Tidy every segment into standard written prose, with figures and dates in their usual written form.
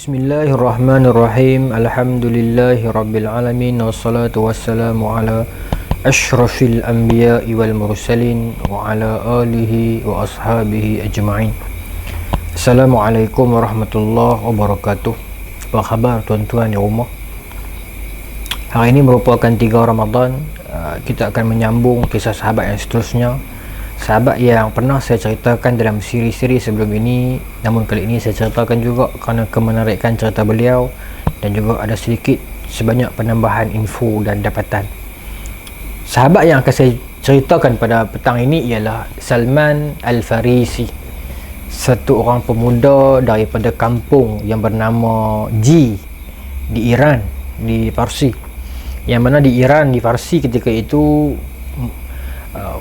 Bismillahirrahmanirrahim. Alhamdulillahirabbil alamin wassalatu wassalamu ala asyrafil anbiya'i wal mursalin wa ala alihi wa ashabihi ajma'in. Assalamualaikum warahmatullahi wabarakatuh. Apa khabar tuan-tuan di rumah? Hari ini merupakan 3 Ramadan. Kita akan menyambung kisah sahabat yang seterusnya, sahabat yang pernah saya ceritakan dalam siri-siri sebelum ini, namun kali ini saya ceritakan juga kerana kemenarikan cerita beliau dan juga ada sedikit sebanyak penambahan info dan dapatan. Sahabat yang akan saya ceritakan pada petang ini ialah Salman Al-Farisi, satu orang pemuda daripada kampung yang bernama Ji di Iran, di Parsi. Yang mana di Iran, di Parsi ketika itu,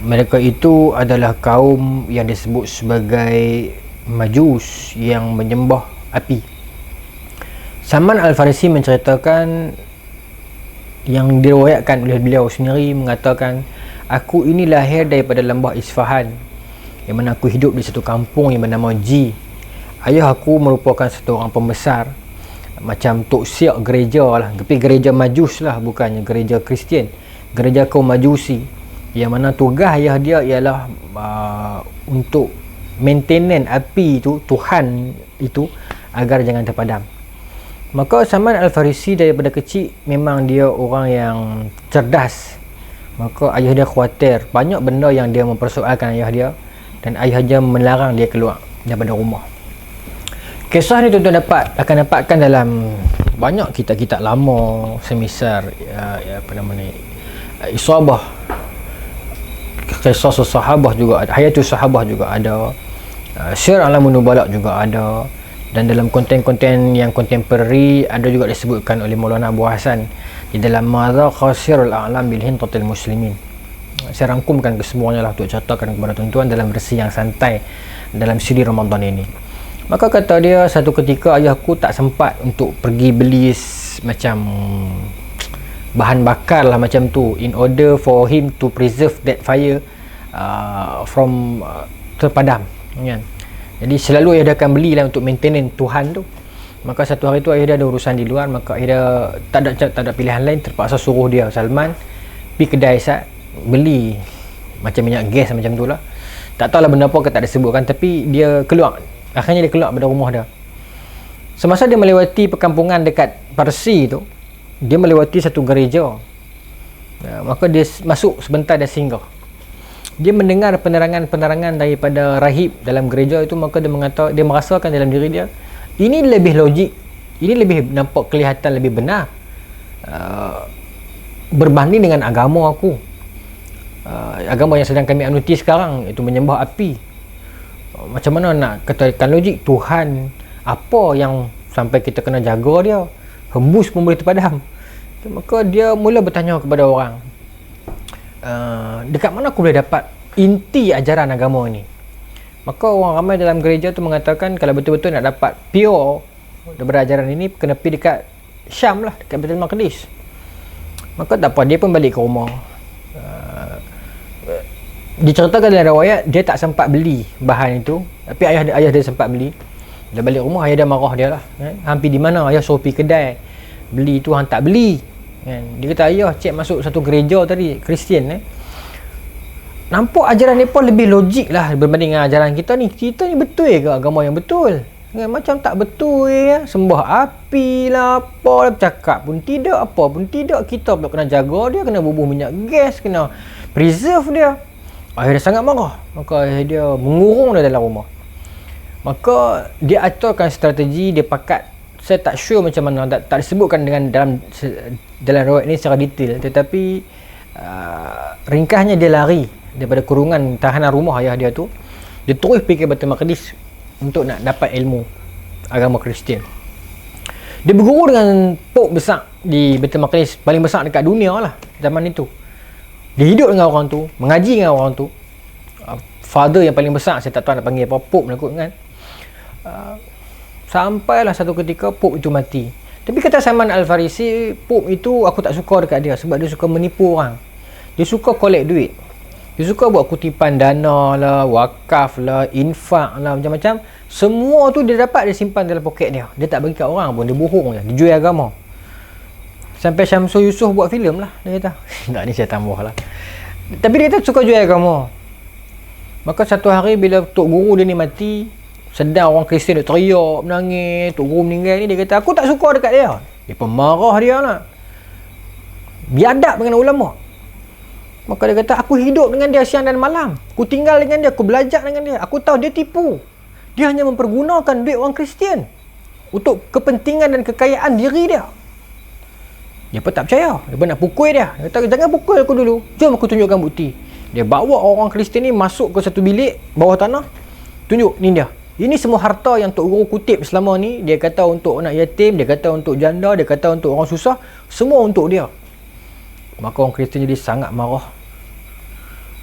mereka itu adalah kaum yang disebut sebagai Majus yang menyembah api. Salman Al-Farisi menceritakan, yang diriwayatkan oleh beliau sendiri, mengatakan, aku ini lahir daripada lembah Isfahan, yang mana aku hidup di satu kampung yang bernama Ji. Ayah aku merupakan satu orang pembesar, macam tok siak gereja lah, tapi gereja Majus lah, bukannya gereja Kristian, gereja kaum Majusi, yang mana tugas ayah dia ialah untuk maintenance api itu, Tuhan itu, agar jangan terpadam. Maka Salman Al-Farisi daripada kecil memang dia orang yang cerdas. Maka ayah dia khawatir banyak benda yang dia mempersoalkan ayah dia, dan ayah dia melarang dia keluar daripada rumah. Kisah ni tuan-tuan akan dapatkan dalam banyak kitab-kitab lama, semisal apa nama ni, Isabah, Kisah Sahabah juga ada, Hayatus Sahabah juga ada, Syiar Alamun Nubala juga ada, dan dalam konten-konten yang contemporary ada juga disebutkan oleh Maulana Abu Hasan di dalam Madza Qasirul A'lam bil Hintatil Muslimin. Saya rangkumkan kesemuanya lah untuk ceritakan kepada tuan-tuan dalam versi yang santai dalam siri Ramadan ini. Maka kata dia, satu ketika ayahku tak sempat untuk pergi beli macam bahan bakar lah macam tu, in order for him to preserve that fire from terpadam kan? Jadi selalu ayah dia akan beli lah untuk maintenance Tuhan tu. Maka satu hari tu ayah dia ada urusan di luar, maka ayah dia tak ada pilihan lain, terpaksa suruh dia, Salman, pergi kedai sat, beli macam minyak gas macam tu lah. Tak tahulah benda apa ke tak disebutkan, tapi dia keluar. Akhirnya dia keluar dari rumah dia. Semasa dia melewati perkampungan dekat Parsi tu, dia melewati satu gereja. Maka dia masuk sebentar, dia singgah. Dia mendengar penerangan-penerangan daripada rahib dalam gereja itu. Maka dia merasakan dalam diri dia, ini lebih logik, ini lebih nampak kelihatan lebih benar berbanding dengan agama aku, agama yang sedang kami anuti sekarang, iaitu menyembah api. Macam mana nak katakan logik? Tuhan apa yang sampai kita kena jaga dia, hembus pun boleh terpadam. Maka dia mula bertanya kepada orang, dekat mana aku boleh dapat inti ajaran agama ni? Maka orang ramai dalam gereja tu mengatakan, kalau betul-betul nak dapat pure daripada ajaran ini, kena pergi dekat Syam lah, dekat Baitul Maqdis. Maka tak apa, dia pun balik ke rumah. Diceritakan dalam riwayat, dia tak sempat beli bahan itu, tapi ayah dia sempat beli. Dia balik rumah, ayah dia marah dia lah, hampir di mana ayah suruh pergi kedai beli tu, hang tak beli kan? Dia kata, ayah cek masuk satu gereja tadi, Kristian nampak ajaran mereka lebih logik lah berbanding dengan ajaran kita ni. Kita ni betul ke agama yang betul kan? Macam tak betul ya, sembah api lah, apa lah, bercakap pun tidak, apa pun tidak. Kita pula kena jaga dia, kena bubuh minyak gas, kena preserve dia. Ayah dia sangat marah, maka ayah dia mengurung dia dalam rumah. Maka dia aturkan strategi, dia pakat. Saya tak sure macam mana, tak disebutkan dalam riwayat ini secara detail, tetapi ringkasnya dia lari daripada kurungan tahanan rumah ayah dia tu. Dia terus pergi ke Baitul Maqdis untuk nak dapat ilmu agama Kristian. Dia berguru dengan Pop besar di Baitul Maqdis, paling besar dekat dunia lah zaman itu. Dia hidup dengan orang tu, mengaji dengan orang tu. Father yang paling besar, saya tak tahu nak panggil apa, Pop nak kot kan. Sampailah satu ketika Pop itu mati. Tapi kata Salman Al-Farisi, Pop itu aku tak suka dekat dia sebab dia suka menipu orang. Dia suka collect duit. Dia suka buat kutipan dana lah, wakaf lah, infak lah, macam-macam, Semua tu dia dapat, dia simpan dalam poket dia. Dia tak bagi kat orang pun, dia bohong je, dia jual agama. Sampai Syamsul Yusof buat filem lah, dia kata. Tak, ni saya tambah lah. Tapi dia kata suka jual agama. Maka satu hari bila tok guru dia ni mati, sedang orang Kristian dia teriak, menangis, tok guru meninggal ni, dia kata aku tak suka dekat dia. Dia pun marah dia lah. Biadab dengan ulama. Maka dia kata aku hidup dengan dia siang dan malam. Aku tinggal dengan dia, aku belajar dengan dia. Aku tahu dia tipu. Dia hanya mempergunakan duit orang Kristian untuk kepentingan dan kekayaan diri dia. Dia pun tak percaya. Dia pun nak pukul dia. Dia kata jangan pukul aku dulu. Jom aku tunjukkan bukti. Dia bawa orang Kristian ni masuk ke satu bilik bawah tanah. Tunjuk, ni dia. Ini semua harta yang Tok Guru kutip selama ni. Dia kata untuk anak yatim, dia kata untuk janda, dia kata untuk orang susah. Semua untuk dia. Maka orang Kristian jadi sangat marah.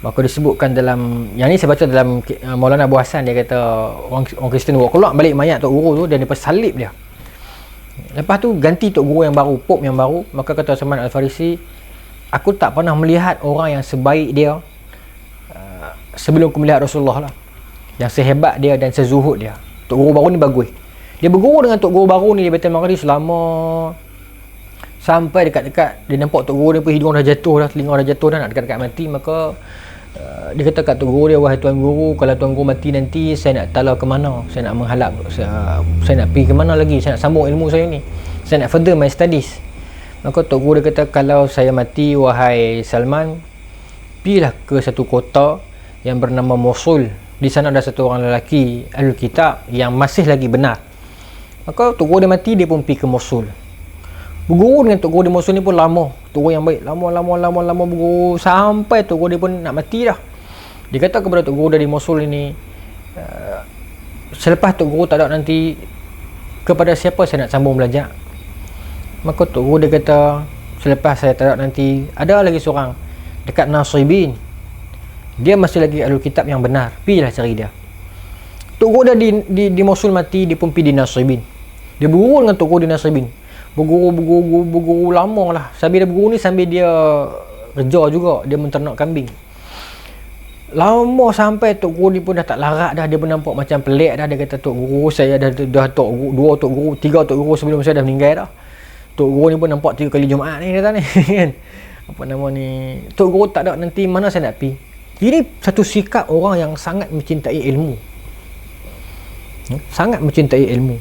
Maka disebutkan dalam, yang ni saya baca dalam Maulana Abu Hassan, dia kata orang Kristian bawa keluar balik mayat Tok Guru tu dan dia salib dia. Lepas tu ganti Tok Guru yang baru, Pop yang baru. Maka kata Salman Al-Farisi, aku tak pernah melihat orang yang sebaik dia sebelum aku melihat Rasulullah lah, yang sehebat dia dan sezuhud dia. Tok Guru baru ni bagus. Dia berguru dengan Tok Guru baru ni di Baitul Maqdis selama sampai dekat-dekat dia nampak Tok Guru ni pun hidung dah jatuh dah, telinga dah jatuh dah, nak dekat-dekat mati. Maka dia kata kat Tok Guru dia, wahai Tuan Guru, kalau Tuan Guru mati nanti, saya nak tala ke mana? Saya nak menghalap, saya nak pergi ke mana lagi? Saya nak sambung ilmu saya ni. Saya nak further my studies. Maka Tok Guru dia kata, kalau saya mati, wahai Salman, pergilah ke satu kota yang bernama Mosul. Di sana ada satu orang lelaki Ahlul Kitab yang masih lagi benar. Maka Tok Guru dia mati, dia pun pergi ke Mosul. Berguru dengan Tok Guru di Mosul ni pun lama. Tok Guru yang baik, lama berguru sampai Tok Guru dia pun nak mati dah. Dia kata kepada Tok Guru dari Mosul ini, selepas Tok Guru tak ada nanti, kepada siapa saya nak sambung belajar? Maka Tok Guru dia kata, selepas saya tak ada nanti, ada lagi seorang dekat Nasribin. Dia masih lagi Ahlul Kitab yang benar. Pergilah cari dia. Tok Guru dah di Mosul mati, dia pun pergi di Nasribin. Dia berguru dengan Tok Guru di Nasribin. Berguru lama lah. Sambil dia berguru ni, sambil dia kerja juga, dia menternak kambing. Lama sampai Tok Guru ni pun dah tak larat dah. Dia pun nampak macam pelik dah. Dia kata, Tok Guru saya dah Tok Guru, 2 Tok Guru, 3 Tok Guru sebelum saya dah meninggal dah. Tok Guru ni pun nampak 3 kali Jumaat ni, kata ni. Apa nama ni, Tok Guru tak ada nanti, mana saya nak pergi? Ini satu sikap orang yang sangat mencintai ilmu. Sangat mencintai ilmu.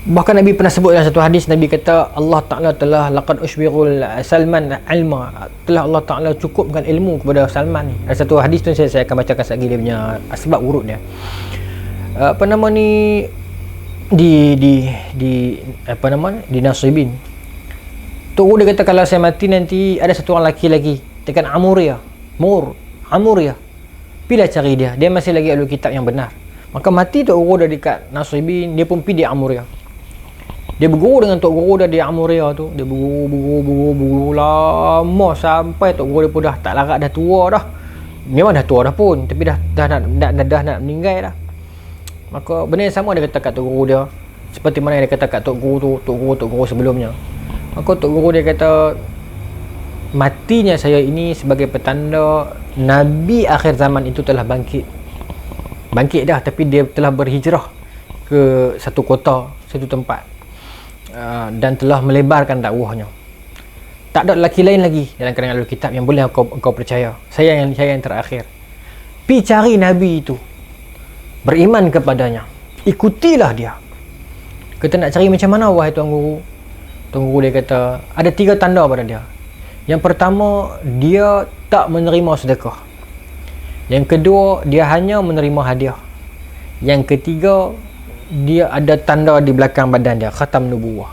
Bahkan Nabi pernah sebut dalam satu hadis, Nabi kata Allah Ta'ala telah laqad ushbirul Salman ilma, telah Allah Ta'ala cukupkan ilmu kepada Salman ni. Ada satu hadis tu saya akan bacakan sekali dia punya sebab urut dia. Apa nama ni, di apa nama, di Nasribin. Tok Guru dia kata kalau saya mati nanti ada satu orang lelaki lagi dekat Amuria. Pergilah cari dia. Dia masih lagi Ahlul Kitab yang benar. Maka mati Tok Guru dah dekat Nasribin, dia pun pergi di Amuria. Dia berguru dengan Tok Guru dah di Amuria tu. Dia berguru lama sampai Tok Guru dia pun dah tak larat, dah tua dah. Memang dah tua dah pun, tapi dah nak meninggal dah. Maka benda yang sama dia kata kat Tok Guru dia, seperti mana yang dia kata kat Tok Guru sebelumnya. Maka Tok Guru dia kata, matinya saya ini sebagai petanda Nabi akhir zaman itu telah bangkit dah, tapi dia telah berhijrah ke satu kota, satu tempat, dan telah melebarkan dakwahnya. Tak ada lelaki lain lagi dalam kalangan Ahlul Kitab yang boleh engkau percaya. Saya yang terakhir. Pi cari Nabi itu, beriman kepadanya, ikutilah dia. Kita nak cari macam mana wahai Tuan Guru? Tuan Guru dia kata ada 3 tanda pada dia. Yang pertama, dia tak menerima sedekah. Yang kedua, dia hanya menerima hadiah. Yang ketiga, dia ada tanda di belakang badan dia, khatam nubuwah.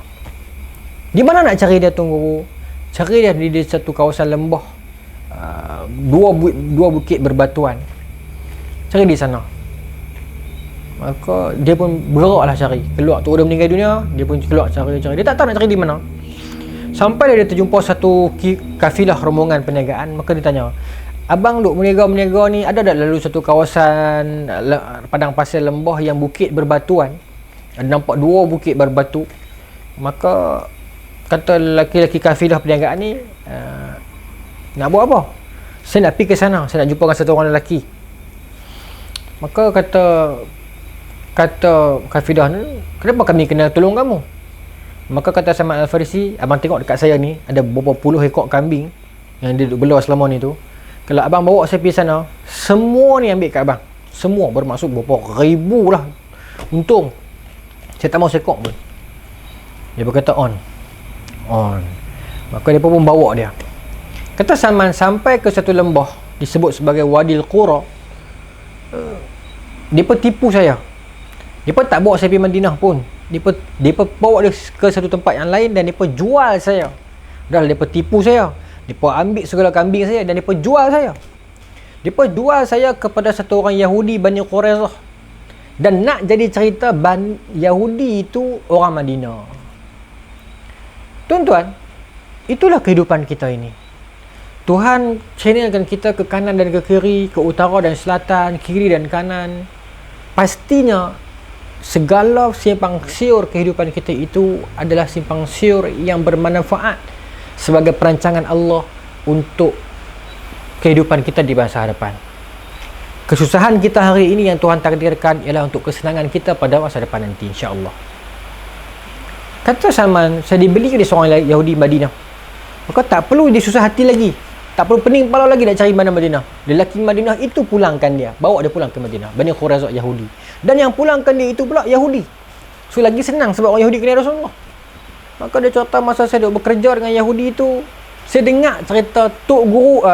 Di mana nak cari dia Tuan Guru? Cari dia di satu kawasan lembah, dua bukit berbatuan. Cari di sana. Maka dia pun bergeraklah cari. Keluar tu udah meninggal dunia, dia pun keluar cari. Dia tak tahu nak cari di mana. Sampai dia terjumpa satu kafilah rombongan perniagaan. Maka dia tanya, abang duk meniaga ni, ada tak lalu satu kawasan padang pasir lembah yang bukit berbatuan? Ada nampak 2 bukit berbatu. Maka kata lelaki-lelaki kafilah perniagaan ni, nak buat apa? Saya nak pergi ke sana, saya nak jumpa dengan satu orang lelaki. Maka kata kata Kafidah ni, kenapa kami kena tolong kamu? Maka kata Salman Al-Farisi, abang tengok dekat saya ni ada berapa puluh ekor kambing yang dia duduk belah selama ni tu. Kalau abang bawa saya pergi sana, semua ni ambil kat abang. Semua, bermaksud berapa ribu lah untung. Saya tak mau sekok pun. Dia berkata on. Maka dia pun bawa dia. Kata Salman, sampai ke satu lembah disebut sebagai Wadil Qura. Dia pun tipu saya. Dia pun tak bawa saya pergi Madinah pun. Dia pun bawa dia ke satu tempat yang lain dan dia pun jual saya. Dah dia pun tipu saya. Dia pun ambil segala kambing saya dan dia pun jual saya. Dia pun jual saya kepada satu orang Yahudi Bani Quraizah. Dan nak jadi cerita, Yahudi itu orang Madinah. Tuan-tuan, itulah kehidupan kita ini. Tuhan channelkan kita ke kanan dan ke kiri, ke utara dan selatan, kiri dan kanan. Pastinya segala simpang siur kehidupan kita itu adalah simpang siur yang bermanfaat sebagai perancangan Allah untuk kehidupan kita di masa hadapan. Kesusahan kita hari ini yang Tuhan takdirkan ialah untuk kesenangan kita pada masa depan nanti, insya-Allah. Kata Salman, saya dibeli oleh seorang Yahudi Madinah. Maka tak perlu dia susah hati lagi, tak perlu pening kepala lagi nak cari mana Madinah. Lelaki Madinah itu pulangkan dia, bawa dia pulang ke Madinah, Bani Quraizah Yahudi. Dan yang pulangkan dia itu pula Yahudi. So lagi senang sebab orang Yahudi kenal Rasulullah. Maka dia cerita masa saya duduk bekerja dengan Yahudi itu, saya dengar cerita tok guru,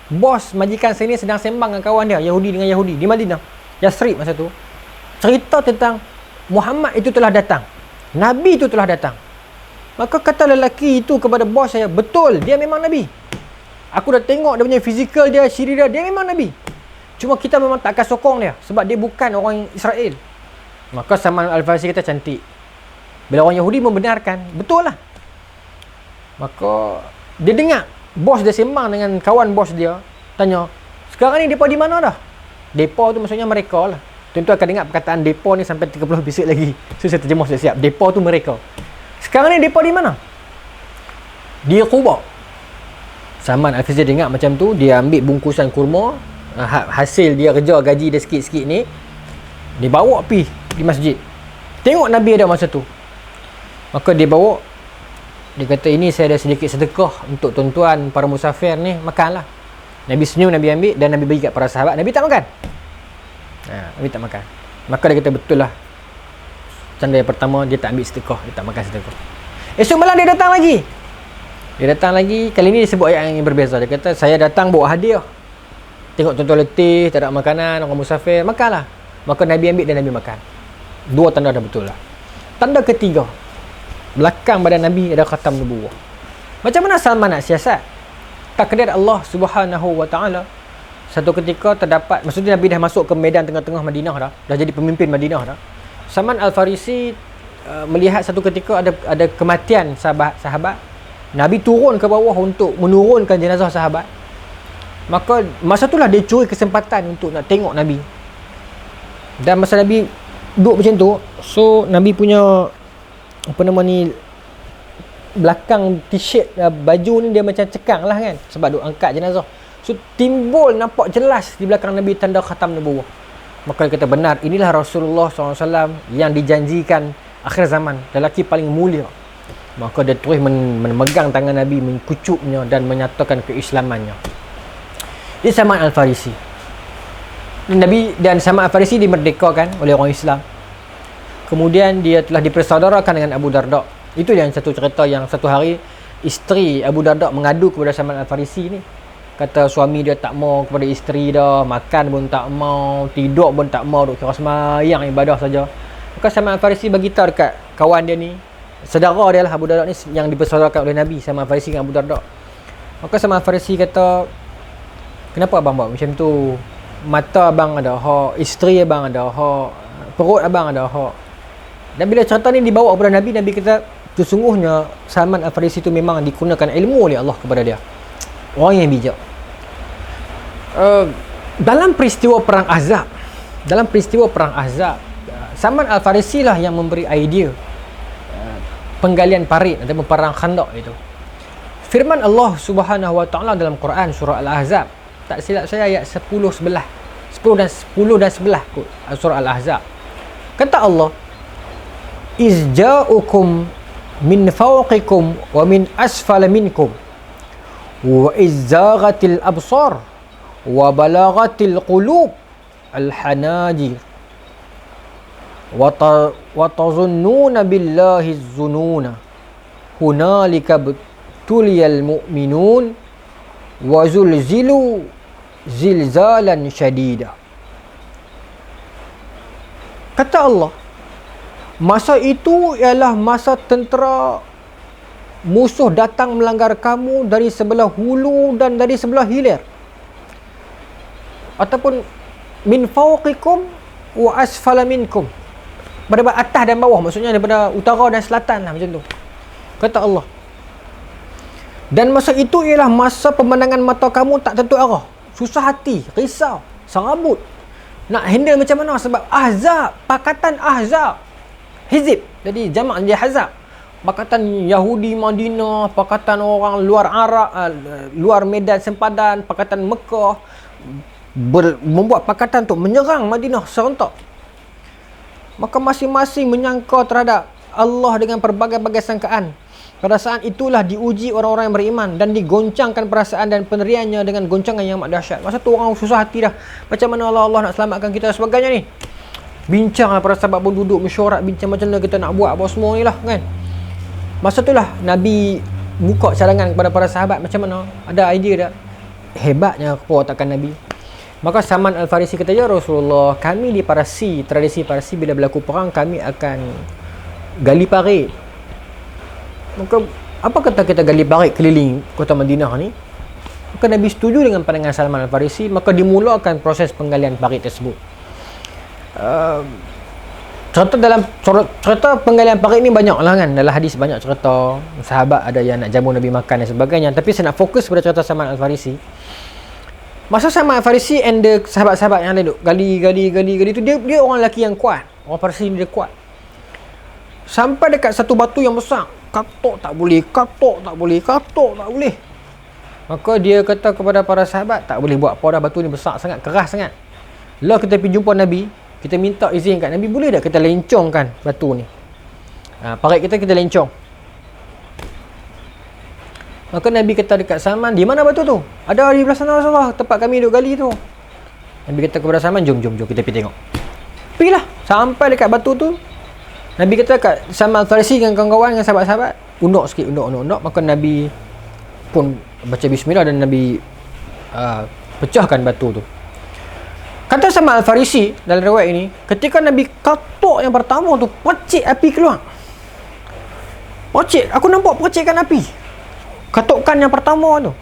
bos majikan saya ni sedang sembang dengan kawan dia, Yahudi dengan Yahudi di Madinah, Yasrib masa tu. Cerita tentang Muhammad itu telah datang, Nabi itu telah datang. Maka kata lelaki itu kepada bos saya, betul, dia memang Nabi. Aku dah tengok dia punya fizikal dia, ciri dia, dia memang Nabi. Cuma kita memang tak akan sokong dia sebab dia bukan orang Israel. Maka Salman Al-Farisi kata, cantik. Bila orang Yahudi membenarkan, betul lah. Maka dia dengar bos dia sembang dengan kawan bos dia, tanya, sekarang ni depa di mana dah? Depa tu maksudnya mereka lah. Tentu akan dengar perkataan depa ni sampai 30 episod lagi. So saya terjemah siap-siap. Depa tu mereka. Sekarang ni depa di mana? Di Quba. Salman Al-Farisi dengar macam tu, dia ambil bungkusan kurma, hasil dia kerja gaji dia sikit-sikit ni, dia bawa pergi di masjid. Tengok Nabi ada masa tu. Maka dia bawa, dia kata, ini saya ada sedikit sedekah untuk tuan-tuan para musafir ni, makanlah. Nabi senyum, Nabi ambil dan Nabi bagi kat para sahabat. Nabi tak makan. Nabi tak makan. Maka dia kata, betul lah. Tanda yang pertama, dia tak ambil sedekah, dia tak makan sedekah. Esok malam dia datang lagi. Dia datang lagi, kali ni dia sebut ayat yang berbeza. Dia kata, saya datang bawa hadiah. Tengok tuan-tuan letih, tak ada makanan, orang musafir, makanlah. Maka Nabi ambil dan Nabi makan. Dua tanda dah betul lah. Tanda ketiga, belakang badan Nabi ada khatam nubuwah. Macam mana Salman nak siasat? Takdir Allah Subhanahu wa taala. Satu ketika terdapat, maksudnya Nabi dah masuk ke medan tengah-tengah Madinah dah jadi pemimpin Madinah dah. Salman Al-Farisi melihat satu ketika ada kematian sahabat. Nabi turun ke bawah untuk menurunkan jenazah sahabat. Maka masa itulah dia curi kesempatan untuk nak tengok Nabi. Dan masa Nabi duduk macam tu, so Nabi punya belakang t-shirt, baju ni dia macam cekang lah kan, sebab duk angkat jenazah. So timbul nampak jelas di belakang Nabi tanda khatam nubuwah. Maka dia kata, benar, inilah Rasulullah SAW yang dijanjikan akhir zaman, lelaki paling mulia. Maka dia terus memegang tangan Nabi, menkucupnya dan menyatakan keislamannya. Ini Salman Al-Farisi. Nabi dan Salman Al-Farisi dimerdekakan oleh orang Islam. Kemudian dia telah dipersaudarakan dengan Abu Darda. Itu yang satu cerita yang satu hari isteri Abu Darda mengadu kepada Salman Al-Farisi ni. Kata suami dia tak mau kepada isteri dah, makan pun tak mau, tidur pun tak mau, duk kira semayang ibadah saja. Maka Salman Al-Farisi bagi tahu dekat kawan dia ni, saudara dia lah Abu Darda ni yang dipersaudarakan oleh Nabi, Salman Al-Farisi dengan Abu Darda. Maka Salman Al-Farisi kata, kenapa abang buat macam tu? Mata abang ada hak, isteri abang ada hak, perut abang ada hak. Dan bila cerita ni dibawa kepada Nabi, Nabi kata, sesungguhnya Salman Al-Farisi itu memang digunakan ilmu oleh Allah kepada dia. Orang yang bijak. Dalam peristiwa perang Ahzab, Salman Al-Farisi lah yang memberi idea penggalian parit ataupun perang Khandaq itu. Firman Allah Subhanahu wa taala dalam Quran surah Al-Ahzab, tak silap saya ayat 10 dan 11 surah Al-Ahzab. Kata Allah, izja'ukum min fawqikum wa min asfala minkum wa izzaghatil absar wa balaghatil qulub al-hanajir wa tazunnuna billahi az-zununa hunalika tuliyal mu'minun wa zulzilu zilzalan syadida. Kata Allah, masa itu ialah masa tentera musuh datang melanggar kamu dari sebelah hulu dan dari sebelah hilir, ataupun min fawqikum wa asfala minkum, daripada atas dan bawah, maksudnya daripada utara dan selatan lah, macam tu kata Allah. Dan masa itu ialah masa pemandangan mata kamu tak tentu arah, susah hati, risau, serabut, nak handle macam mana, sebab ahzab, pakatan ahzab, hizib, jadi jamak dia hazab, pakatan Yahudi Madinah, pakatan orang luar Arab, luar Medan sempadan, pakatan Mekah, membuat pakatan untuk menyerang Madinah serentak. Maka masing-masing menyangka terhadap Allah dengan pelbagai-bagai sangkaan. Pada saat itulah diuji orang-orang yang beriman dan digoncangkan perasaan dan pendiriannya dengan goncangan yang amat dahsyat. Masa tu orang susah hati dah, macam mana Allah nak selamatkan kita sebagainya ni. Bincang lah para sahabat pun duduk mesyuarat, bincang macam mana kita nak buat apa semua ni lah kan. Masa tu lah Nabi buka cadangan kepada para sahabat, macam mana, ada idea dah. Hebatnya kekuatan Nabi. Maka Salman Al-Farisi kata, ya Rasulullah, kami di Parsi, tradisi Parsi bila berlaku perang kami akan gali parit. Maka apa kata kita gali parit keliling kota Madinah ni? Maka Nabi setuju dengan pandangan Salman Al-Farisi. Maka dimulakan proses penggalian parit tersebut. Cerita penggalian parit ni banyak lah kan. Dalam hadis banyak cerita, sahabat ada yang nak jamu Nabi makan dan sebagainya. Tapi saya nak fokus pada cerita Salman Al-Farisi. Masa Salman Al-Farisi and the sahabat-sahabat yang lain duk gali tu, dia orang lelaki yang kuat. Orang Parsi ni dia kuat. Sampai dekat satu batu yang besar, katok tak boleh. Maka dia kata kepada para sahabat, tak boleh buat apa dah, batu ni besar sangat, keras sangat. Lah kita pergi jumpa Nabi, kita minta izin kat Nabi, boleh tak kita lencongkan batu ni, parit kita lencong. Maka Nabi kata dekat Salman, di mana batu tu? Ada di belah sana Rasulullah, tempat kami duduk gali tu. Nabi kata kepada Salman, jom kita pergi tengok. Pergilah sampai dekat batu tu. Nabi kata kat Salman Al-Farisi dengan kawan-kawan, dengan sahabat-sahabat, unduk sikit. Maka Nabi pun baca bismillah dan Nabi pecahkan batu tu. Kata Salman Al-Farisi dalam riwayat ini, ketika Nabi katuk yang pertama tu, percik api keluar. Percik, aku nampak percikan api. Katukan yang pertama tu.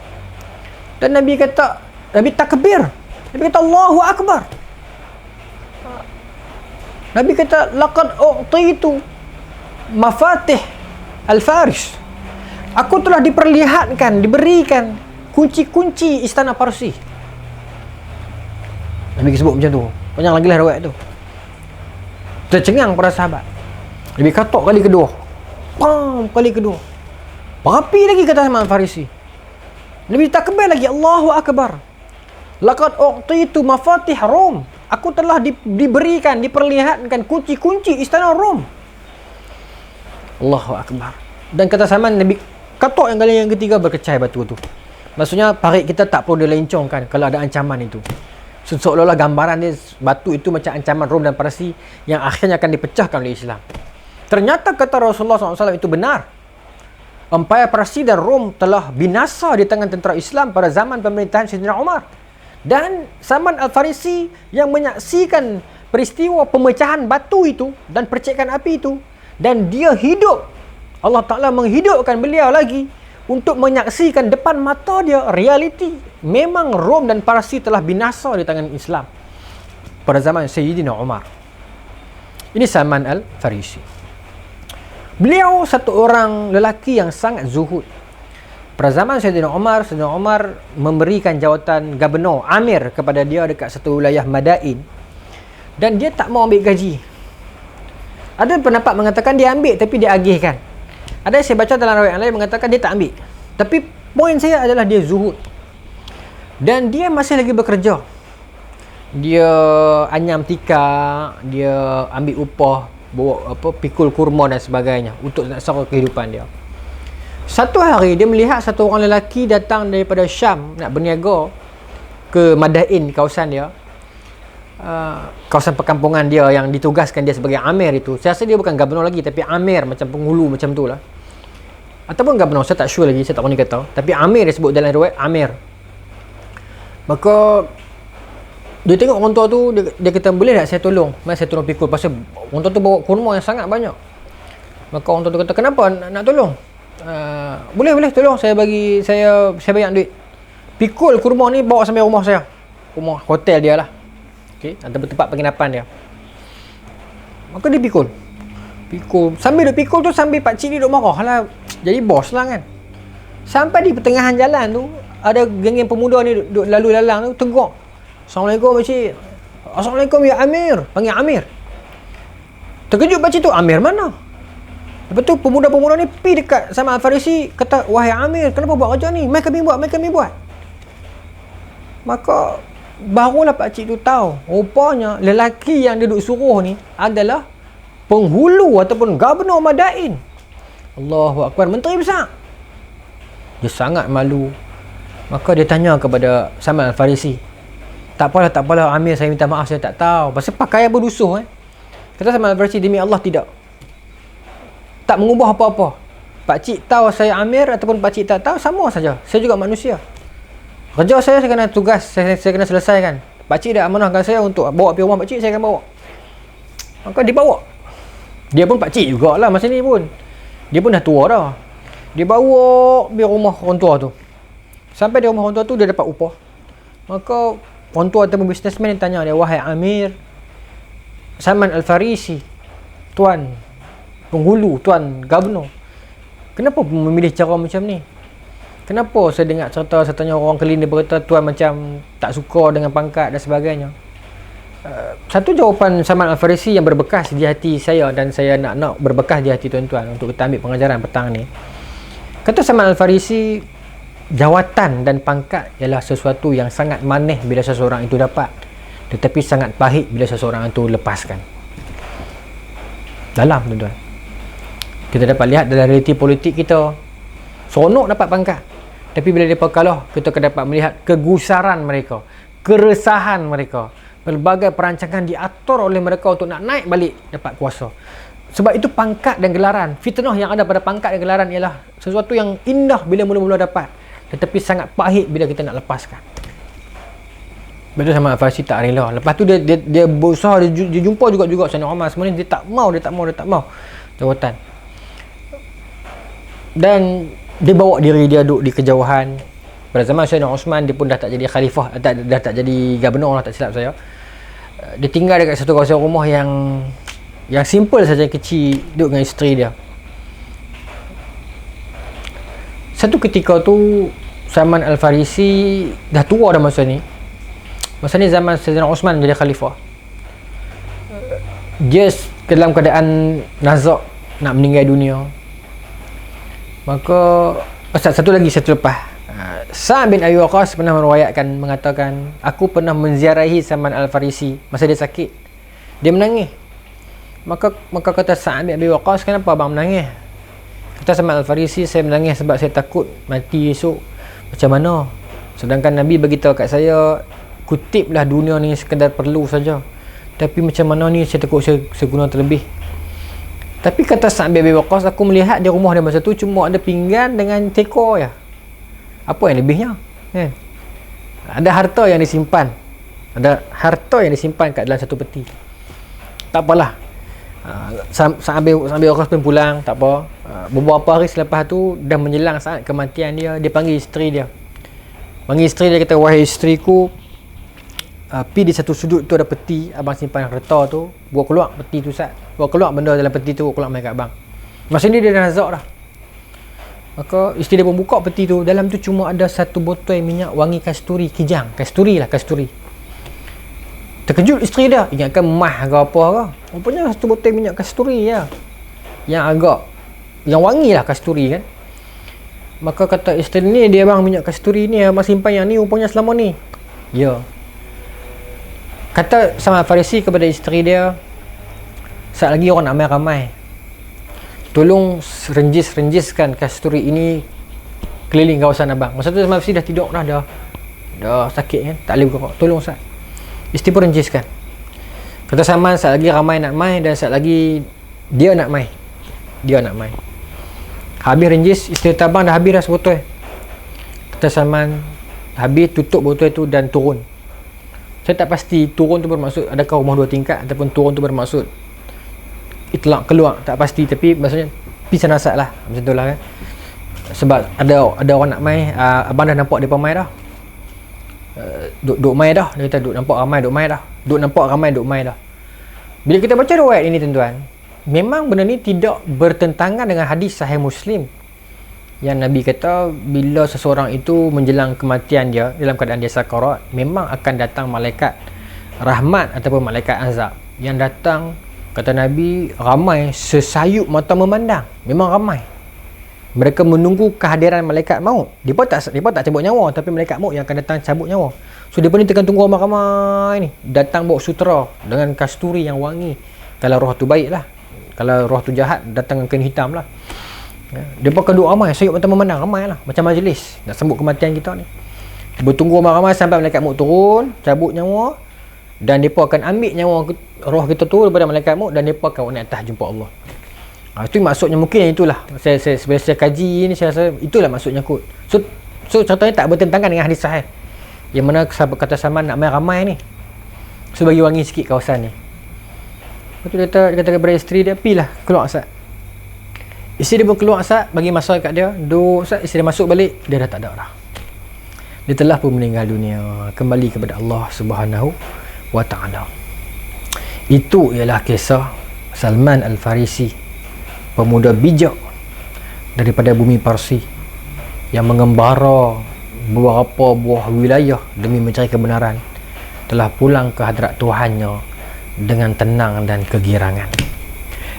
Dan Nabi kata, Nabi takbir. Nabi kata Allahu Akbar. Nabi kata laqad u'titu mafatih al-Faris. Aku telah diberikan kunci-kunci istana Parsi. Nabi sebut macam tu. Panjang lagi lah riwayat tu. Tercengang para sahabat. Nabi katuk kali kedua. Kali kedua. Berapi lagi kata Salman Al-Farisi. Nabi takbir lagi, Allahu Akbar. Laqad u'titu mafatih Rom. Aku telah diperlihatkan kunci-kunci istana Rom. Allahu Akbar. Dan kata Salman, Nabi katuk yang kali yang ketiga, berkecai batu tu. Maksudnya parit kita tak perlu dilencongkan kalau ada ancaman itu. Seolah-olah gambaran dia, batu itu macam ancaman Rom dan Parsi yang akhirnya akan dipecahkan oleh Islam. Ternyata kata Rasulullah SAW itu benar. Empayar Parsi dan Rom telah binasa di tangan tentera Islam pada zaman pemerintahan Sayyidina Umar. Dan Salman Al-Farisi yang menyaksikan peristiwa pemecahan batu itu dan percikan api itu, dan dia hidup, Allah Ta'ala menghidupkan beliau lagi untuk menyaksikan depan mata dia realiti memang Rom dan Parsi telah binasa di tangan Islam pada zaman Sayyidina Umar. Ini Salman Al-Farisi. Beliau satu orang lelaki yang sangat zuhud. Pada zaman Sayyidina Umar memberikan jawatan gubernur, amir kepada dia dekat satu wilayah Madain. Dan dia tak mau ambil gaji. Ada pendapat mengatakan dia ambil tapi dia agihkan. Ada yang saya baca dalam riwayat yang lain mengatakan dia tak ambil. Tapi poin saya adalah dia zuhud. Dan dia masih lagi bekerja. Dia anyam tikar, dia ambil upah, bawa pikul kurma dan sebagainya untuk nak sara kehidupan dia. Satu hari dia melihat satu orang lelaki datang daripada Syam nak berniaga ke Madain, kawasan dia, kawasan perkampungan dia yang ditugaskan dia sebagai amir itu. Saya rasa dia bukan gubernur lagi, tapi amir, macam penghulu macam tu lah, ataupun gubernur, saya tak sure lagi, saya tak berani kata. Tapi amir dia sebut dalam riwayat, amir. Maka dia tengok orang tua tu, dia kata, boleh tak saya tolong? Mari saya tolong pikul, pasal orang tua tu bawa kurma yang sangat banyak. Maka orang tua tu kata, kenapa nak tolong? Boleh tolong, saya bagi banyak duit. Pikul kurma ni bawa sampai rumah saya, rumah hotel dia lah, okey, atau tempat penginapan dia. Maka dia pikul. Sambil dia pikul tu, sambil pakcik ni duk marah lah, jadi bos lah kan. Sampai di pertengahan jalan tu, ada geng-geng pemuda ni duk lalu lalang tu, tegur, Assalamualaikum pakcik. Assalamualaikum ya Amir. Panggil Amir. Terkejut pakcik tu, Amir mana? Lepas tu pemuda-pemuda ni pergi dekat Salman Al-Farisi, kata, wahai Amir, kenapa buat kerja ni? Mai kami buat. Maka barulah pakcik tu tahu, rupanya lelaki yang dia duk suruh ni adalah penghulu ataupun gubernur Madain. Allahu Akbar, menteri besar. Dia sangat malu. Maka dia tanya kepada Salman Al-Farisi, tak apalah Amir, saya minta maaf, saya tak tahu. Pasal pakaian berdusuh Kata Salman Al-Farisi, demi Allah tidak mengubah apa-apa. Pakcik tahu saya Amir ataupun pakcik tak tahu, sama saja. Saya juga manusia. Kerja saya kena tugas, saya kena selesaikan. Pakcik dah amanahkan saya untuk bawa pergi rumah pakcik, saya akan bawa. Maka dia bawa. Dia pun pakcik jugalah masa ni pun. Dia pun dah tua dah. Dia bawa pergi rumah orang tua tu. Sampai di rumah orang tua tu, dia dapat upah. Maka orang tua ataupun businessman tanya dia, wahai Amir, Salman Al-Farisi, tuan penghulu, tuan gubernur, kenapa memilih cara macam ni? Kenapa saya dengar serta-sertanya orang kelin dia berkata tuan macam tak suka dengan pangkat dan sebagainya? Satu jawapan Salman Al-Farisi yang berbekas di hati saya, dan saya nak berbekas di hati tuan-tuan untuk kita ambil pengajaran petang ni. Kata Salman Al-Farisi, jawatan dan pangkat ialah sesuatu yang sangat manis bila seseorang itu dapat, tetapi sangat pahit bila seseorang itu lepaskan. Dalam tuan-tuan, kita dapat lihat dalam realiti politik kita, seronok dapat pangkat, tapi bila mereka kalah, kita akan dapat melihat kegusaran mereka, keresahan mereka. Pelbagai perancangan diatur oleh mereka untuk nak naik balik dapat kuasa. Sebab itu pangkat dan gelaran, fitnah yang ada pada pangkat dan gelaran ialah sesuatu yang indah bila mula-mula dapat, tetapi sangat pahit bila kita nak lepaskan. Betul, sama Al-Farisi tak rela. Lepas tu dia berusaha, dia jumpa juga Sayyidina Umar. Sebenarnya dia tak mau jawatan. Dan dia bawa diri dia duduk di kejauhan. Pada zaman Sayyidina Osman, dia pun dah tak jadi khalifah, dah tak jadi gubernur lah, tak silap saya. Dia tinggal dekat satu kawasan rumah yang simple saja, kecil, duduk dengan isteri dia. Satu ketika tu, Salman Al-Farisi dah tua dah masa ni. Masa ni zaman Sayyidina Osman jadi khalifah. Dia dalam keadaan nazak, nak meninggal dunia. Maka satu lepas, Sa'ad bin Abi Waqqas pernah mengatakan, aku pernah menziarahi Salman Al-Farisi masa dia sakit. Dia menangis. Maka kata Sa'ad bin Abi Waqqas, kenapa abang menangis? Kata Salman Al-Farisi, saya menangis sebab saya takut mati esok. Macam mana? Sedangkan Nabi beritahu kat saya, kutiplah dunia ni sekadar perlu saja, tapi macam mana ni saya takut saya guna terlebih. Tapi kata Sa'ad bin Abi Waqqas, aku melihat di rumah dia masa tu cuma ada pinggan dengan teko je. Apa yang lebihnya? Ada harta yang disimpan. Kat dalam satu peti. Tak apalah. Sa'ad bin Waqqas pun pulang, tak apa. Beberapa hari selepas tu, dah menjelang saat kematian dia, dia panggil isteri dia. Kata, wahai isteriku, pi di satu sudut tu ada peti, abang simpan harta tu, buat keluar peti tu Sa'ad. Buat keluar benda dalam peti tu, buat keluar mai kat abang. Masa ni dia dah nazak dah. Maka isteri dia pun buka peti tu, dalam tu cuma ada satu botol minyak wangi kasturi, kijang, kasturi. Terkejut isteri dia, ingatkan mah ke apa ke. Rupanya satu botol minyak kasturi je, yang wangi lah kasturi kan. Maka kata isteri ni, dia bang minyak kasturi ni abang simpan yang ni rupanya selama ni. Ya. Kata Salman Al-Farisi kepada isteri dia, saat lagi orang nak ramai-ramai, tolong renjiskan kasturi ini keliling kawasan abang. Masa tu Salman Al-Farisi dah tidur dah sakit kan, tak boleh bergerak. Tolong Ustaz. Isteri pun renjiskan. Kata Salman, saat lagi ramai nak mai dan saat lagi dia nak mai. Habis renjis, isteri kata abang dah habis dah sebotol. Kata Salman, habis tutup botol itu dan turun. Saya tak pasti turun tu bermaksud adakah rumah 2 tingkat ataupun turun tu bermaksud itlaq keluar, tak pasti, tapi maksudnya pisah nasab lah, macam tu lah kan. Sebab ada orang nak mai, abang dah nampak depa mai dah. Duk mai dah, dia kata duk nampak ramai duk mai dah. Duk nampak ramai duk mai dah. Bila kita baca riwayat ini tuan-tuan, memang benda ni tidak bertentangan dengan hadis sahih Muslim yang Nabi kata bila seseorang itu menjelang kematian dia dalam keadaan dia sakarat, memang akan datang malaikat rahmat ataupun malaikat azab. Yang datang, kata Nabi, ramai sesayup mata memandang. Memang ramai. Mereka menunggu kehadiran malaikat maut. Mereka tak cabut nyawa, tapi malaikat maut yang akan datang cabut nyawa. So mereka ni tekan tunggu ramai-ramai ni, datang bawa sutera dengan kasturi yang wangi. Kalau roh tu baik lah, kalau roh tu jahat datang dengan kain hitam lah. Mereka akan duduk ramai, sayup mata memandang, ramai lah, macam majlis nak sambut kematian kita ni. Bertunggu ramai-ramai sampai malaikat maut turun, cabut nyawa, dan mereka akan ambil nyawa roh kita tu daripada malaikat maut, dan mereka akan naik atas jumpa Allah. Itu maksudnya, mungkin itulah bila saya kaji ni, saya rasa itulah maksudnya kot. So contohnya tak bertentangan dengan hadis sahih yang mana sahabat kata Salman nak main ramai ni, so bagi wangi sikit kawasan ni. Lepas tu dia kata kepada isteri dia, pilah keluar Ustaz. Isteri dia pun keluar Ustaz, bagi masa kat dia, duduk Ustaz. Isteri dia masuk balik, dia dah tak ada dah. Dia telah pun meninggal dunia, kembali kepada Allah Subhanahu wa ta'ala. Itu ialah kisah Salman Al-Farisi, pemuda bijak daripada bumi Parsi yang mengembara beberapa buah wilayah demi mencari kebenaran, telah pulang ke hadrat Tuhannya dengan tenang dan kegirangan.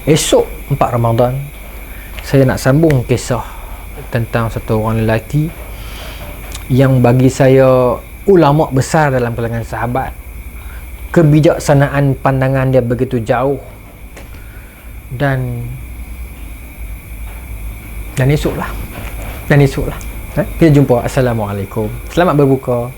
Esok 4 Ramadan, saya nak sambung kisah tentang satu orang lelaki yang bagi saya ulama besar dalam kalangan sahabat. Kebijaksanaan pandangan dia begitu jauh, dan esoklah kita jumpa. Assalamualaikum, selamat berbuka.